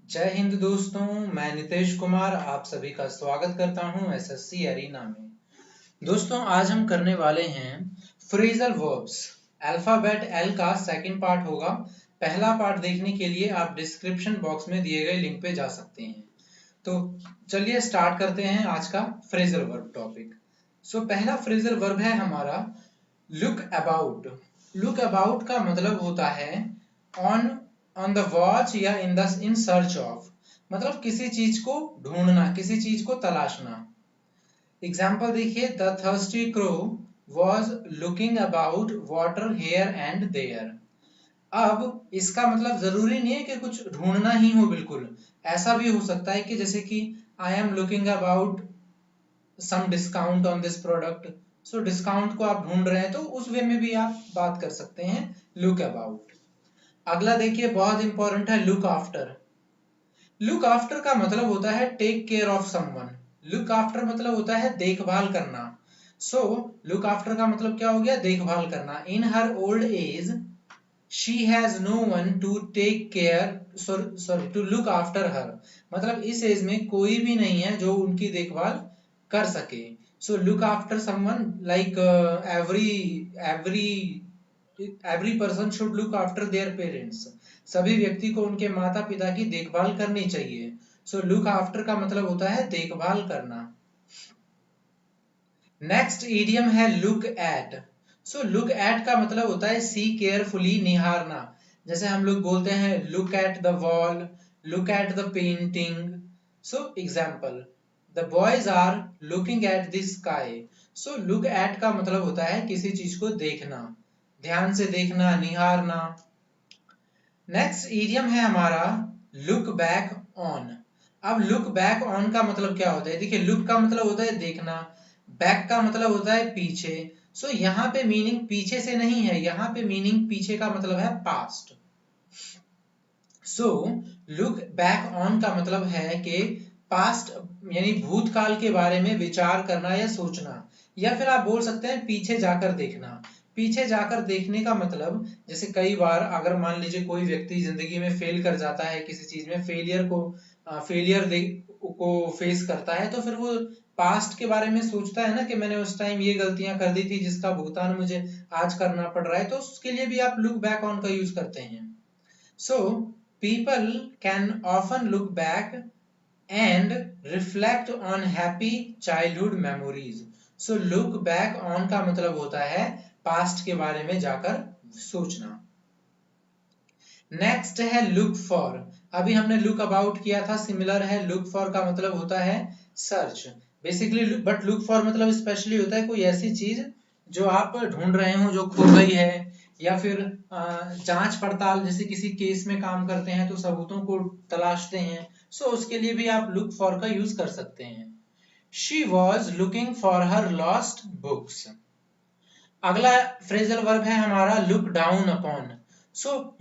जय हिंद दोस्तों। मैं नितेश कुमार आप सभी का स्वागत करता हूं एसएससी एरिना में। दोस्तों आज हम करने वाले हैं फ्रेजल वर्ब्स। अल्फाबेट एल का सेकंड पार्ट होगा। पहला पार्ट देखने के लिए आप डिस्क्रिप्शन बॉक्स में दिए गए लिंक पे जा सकते हैं। तो चलिए स्टार्ट करते हैं आज का फ्रेजल वर्ब टॉपिक। पहला फ्रेजल वर्ब है हमारा लुक अबाउट। लुक अबाउट का मतलब होता है ऑन ऑन द वॉच या इन सर्च ऑफ, मतलब किसी चीज को ढूंढना, किसी चीज को तलाशना। एग्जाम्पल देखिए, the thirsty crow was looking about water here and there. अब इसका मतलब जरूरी नहीं है कि कुछ ढूंढना ही हो, बिल्कुल ऐसा भी हो सकता है कि जैसे कि I am looking about some discount on this product. Discount को आप ढूंढ रहे हैं तो उस वे में भी आप बात कर सकते हैं लुक अबाउट। अगला देखिए, बहुत इंपॉर्टेंट है लुक आफ्टर। लुक आफ्टर का मतलब होता है take care of someone. Look after मतलब होता है देखभाल करना। लुक आफ्टर का मतलब क्या हो गया? देखभाल करना। In her old age she has no one to take care, sorry to look after her, मतलब इस एज में कोई भी नहीं है जो उनकी देखभाल कर सके। Look after someone like every every person should look after their parents. सभी व्यक्ति को उनके माता पिता की देखभाल करनी चाहिए। लुक आफ्टर का मतलब होता है देखभाल करना। नेक्स्ट इडियम है लुक एट। लुक एट का मतलब होता है सी केयरफुली, निहारना। जैसे हम लोग बोलते हैं look at the wall, look at the painting. Example, the boys are looking at the sky. Look at का मतलब होता है किसी चीज को देखना, ध्यान से देखना, निहारना। नेक्स्ट इडियम है हमारा लुक बैक ऑन। अब लुक बैक ऑन का मतलब क्या होता है? देखिए, लुक का मतलब होता है देखना, बैक का मतलब होता है पीछे। यहाँ पे मीनिंग पीछे से नहीं है, यहाँ पे मीनिंग पीछे का मतलब है पास्ट। लुक बैक ऑन का मतलब है कि पास्ट यानी भूतकाल के बारे में विचार करना या सोचना, या फिर आप बोल सकते हैं पीछे जाकर देखना। पीछे जाकर देखने का मतलब, जैसे कई बार अगर मान लीजिए कोई व्यक्ति जिंदगी में फेल कर जाता है किसी चीज में, फेलियर को फेस करता है, तो फिर वो पास्ट के बारे में सोचता है ना कि मैंने उस टाइम ये गलतियां कर दी थी जिसका भुगतान मुझे आज करना पड़ रहा है, तो उसके लिए भी आप लुक बैक ऑन का यूज करते हैं। People can often look back and reflect on happy childhood memories. Look back on का मतलब होता है पास्ट के बारे में जाकर सोचना। नेक्स्ट है लुक फॉर। अभी हमने लुक अबाउट किया था, सिमिलर है। लुक फॉर का मतलब होता है search basically, but look for मतलब स्पेशली होता है कोई ऐसी चीज जो आप ढूंढ रहे हो, जो खो गई है, या फिर जांच पड़ताल, जैसे किसी केस में काम करते हैं तो सबूतों को तलाशते हैं। उसके लिए भी आप लुक फॉर का यूज कर सकते हैं। She was looking for her lost books. अगला फ्रेजल वर्ब है हमारा लुक डाउन अपॉन।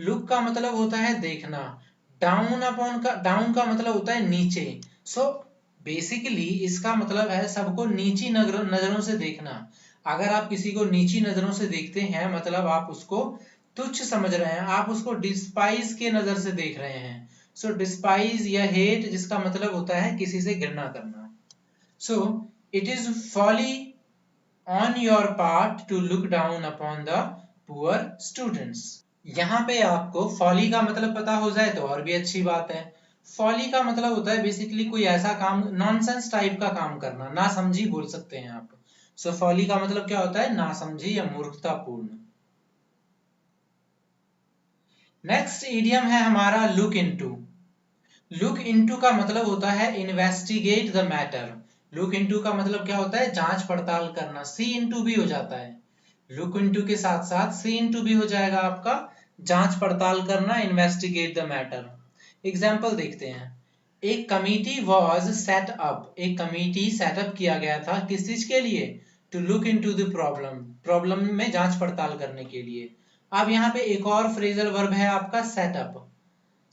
लुक का मतलब होता है देखना, डाउन का मतलब होता है नीचे। बेसिकली इसका मतलब है सबको नीची नजरों से देखना। अगर आप किसी को नीची नजरों से देखते हैं, मतलब आप उसको तुच्छ समझ रहे हैं, आप उसको डिस्पाइज के नजर से देख रहे हैं। डिस्पाइज या हेट, जिसका मतलब होता है किसी से घृणा करना। It is folly on your part to look down upon the poor students। यहाँ पे आपको फॉली का मतलब पता हो जाए तो और भी अच्छी बात है। फॉली का मतलब होता है बेसिकली कोई ऐसा काम, नॉनसेंस टाइप का काम करना, ना समझी बोल सकते हैं आप। फॉली का मतलब क्या होता है? ना समझी या मूर्खतापूर्ण। नेक्स्ट इडियम है हमारा लुक इनटू। लुक इनटू का मतलब होता है investigate the matter. Look into का मतलब क्या होता है? जांच पड़ताल करना। सी इनटू भी हो जाता है, लुक इनटू के साथ साथ सी इनटू भी हो जाएगा आपका, जांच पड़ताल करना, इन्वेस्टिगेट द मैटर। एग्जाम्पल देखते हैं। एक कमिटी वॉज सेट अप। एक कमिटी सेटअप किया गया था, किस चीज के लिए? To look into the problem, problem में जांच पड़ताल करने के लिए। अब यहाँ पे एक और फ्रेजल वर्ब है आपका सेटअप।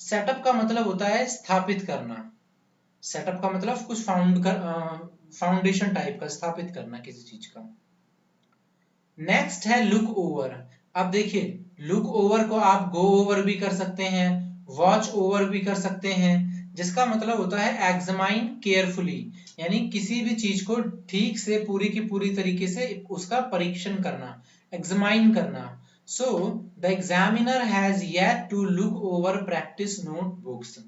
सेटअप का मतलब होता है स्थापित करना। सेटअप का मतलब कुछ फाउंडेशन टाइप का, स्थापित करना किसी चीज का। नेक्स्ट है लुक ओवर। अब देखिए, लुक ओवर को आप गो ओवर भी कर सकते हैं, वॉच ओवर भी कर सकते हैं। जिसका मतलब होता है एग्जामाइन केयरफुली, यानी किसी भी चीज को ठीक से पूरी की पूरी तरीके से उसका परीक्षण करना, एग्जामाइन करना। So the examiner has yet to look over practice notebooks.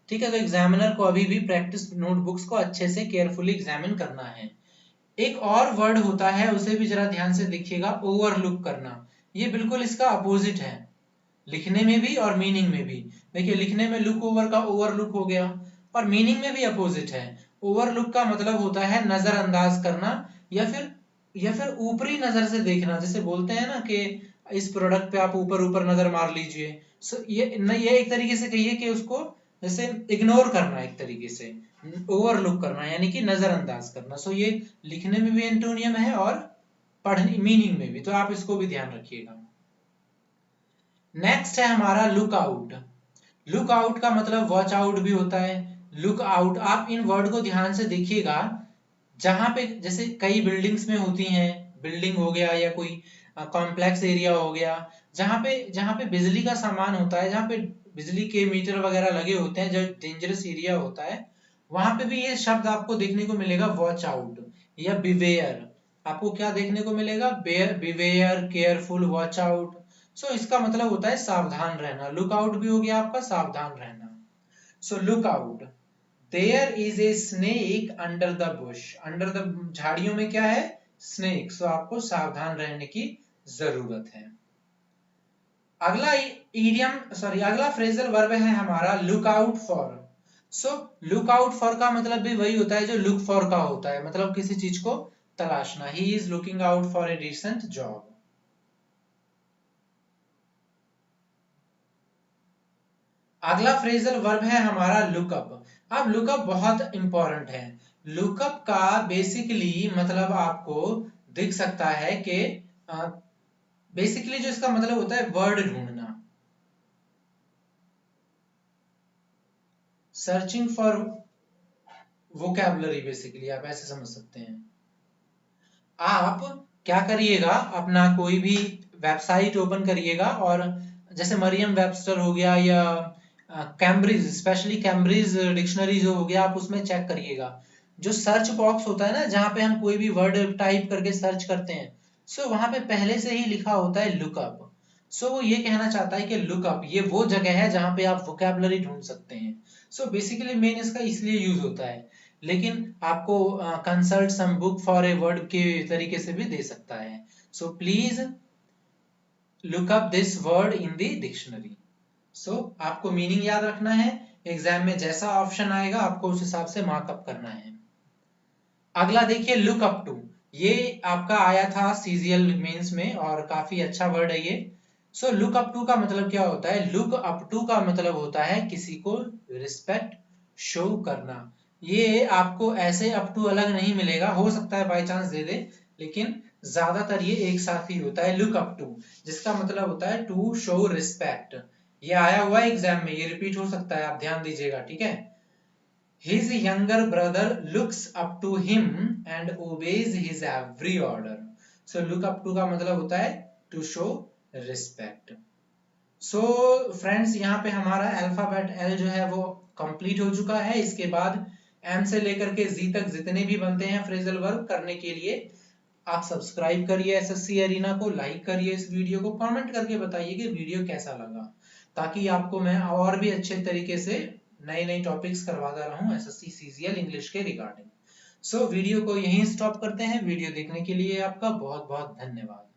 ठीक है, तो एग्जामिनर को अभी भी प्रैक्टिस नोटबुक्स को अच्छे से केयरफुली एग्जामिन करना है। एक और वर्ड होता है, उसे भी जरा ध्यान से देखिएगा, ओवरलुक करना। ये बिल्कुल इसका अपोजिट है, लिखने में भी और मीनिंग में भी। देखिए लिखने में लुक ओवर का ओवरलुक हो गया, और मीनिंग में भी अपोजिट है। ओवरलुक का मतलब होता है नजरअंदाज करना, या फिर ऊपरी नजर से देखना। जैसे बोलते हैं ना कि इस प्रोडक्ट पे आप ऊपर ऊपर नजर मार लीजिए। सो ये एक तरीके से कहिए कि उसको जैसे इग्नोर करना, एक तरीके से ओवरलुक करना यानी कि नजरअंदाज करना। सो ये लिखने में भी एंटोनियम है और पढ़ने मीनिंग में भी, तो आप इसको भी ध्यान रखिएगा। नेक्स्ट है हमारा लुक आउट। लुक आउट का मतलब वॉच आउट भी होता है। लुक आउट, आप इन वर्ड को ध्यान से देखिएगा। जहां पे जैसे कई बिल्डिंग्स में होती हैं, बिल्डिंग हो गया या कोई कॉम्प्लेक्स एरिया हो गया, जहां पे बिजली का सामान होता है, जहां पे बिजली के मीटर वगैरह लगे होते हैं, जो डेंजरस एरिया होता है, वहां पे भी ये शब्द आपको देखने को मिलेगा, वॉच आउट या बिवेयर। आपको क्या देखने को मिलेगा? Beware, careful, watch out. So इसका मतलब होता है सावधान रहना। लुक आउट भी हो गया आपका सावधान रहना। So look out, there is a snake under the bush. Under the, झाड़ियों में क्या है? स्नेक। सो आपको सावधान रहने की जरूरत है। अगला फ्रेजल वर्ब है हमारा look out for. So look out for का मतलब भी वही होता है जो लुक फॉर का होता है, मतलब किसी चीज को तलाशना। He is looking out for a decent job. अगला फ्रेजल वर्ब है हमारा लुकअप। अब लुकअप बहुत इंपॉर्टेंट है। लुकअप का बेसिकली मतलब आपको दिख सकता है कि बेसिकली जो इसका मतलब होता है वर्ड ढूंढना, सर्चिंग फॉर वोकैबुलरी, बेसिकली आप ऐसे समझ सकते हैं। आप क्या करिएगा, अपना कोई भी वेबसाइट ओपन करिएगा और जैसे मरियम वेबस्टर हो गया या कैम्ब्रिज, स्पेशली कैम्ब्रिज डिक्शनरी जो हो गया, आप उसमें चेक करिएगा। जो सर्च बॉक्स होता है ना, जहां पे हम कोई भी वर्ड टाइप करके सर्च करते हैं, सो वहां पे पहले से ही लिखा होता है लुकअप। सो वो ये कहना चाहता है कि लुकअप ये वो जगह है जहां पे आप वोकैबुलरी ढूंढ सकते हैं। सो बेसिकली मेन इसका इसलिए यूज होता है, लेकिन आपको consult some book for a word के तरीके से भी दे सकता है। So please look up this word in the dictionary. So आपको मीनिंग याद रखना है, एग्जाम में जैसा ऑप्शन आएगा आपको उस हिसाब से मार्कअप करना है। अगला देखिए लुक अप टू। ये आपका आया था सीजीएल मेंस में और काफी अच्छा वर्ड है ये। सो लुक अप टू का मतलब क्या होता है? लुक अप टू का मतलब होता है किसी को रिस्पेक्ट शो करना। ये आपको ऐसे अप टू अलग नहीं मिलेगा, हो सकता है बाय चांस दे दे, लेकिन ज्यादातर ये एक साथ ही होता है लुक अप टू, जिसका मतलब होता है टू शो रिस्पेक्ट। ये आया हुआ है एग्जाम में, ये रिपीट हो सकता है, आप ध्यान दीजिएगा, ठीक है। His younger brother looks up to him and obeys his every order. So look up to का मतलब होता है to show respect. So friends, यहाँ पे हमारा अल्फाबेट एल जो है वो कंप्लीट हो चुका है। इसके बाद एम से लेकर के जी तक जितने भी बनते हैं फ्रेजल वर्ब करने के लिए, आप सब्सक्राइब करिए एसएससी एरिना को, लाइक करिए इस वीडियो को, कमेंट करके बताइए कि वीडियो कैसा लगा, ताकि आपको मैं और भी अच्छे तरीके से नए नए टॉपिक्स करवाता रहूं एसएससी सीजीएल इंग्लिश के रिगार्डिंग। सो वीडियो को यहीं स्टॉप करते हैं। वीडियो देखने के लिए आपका बहुत बहुत धन्यवाद।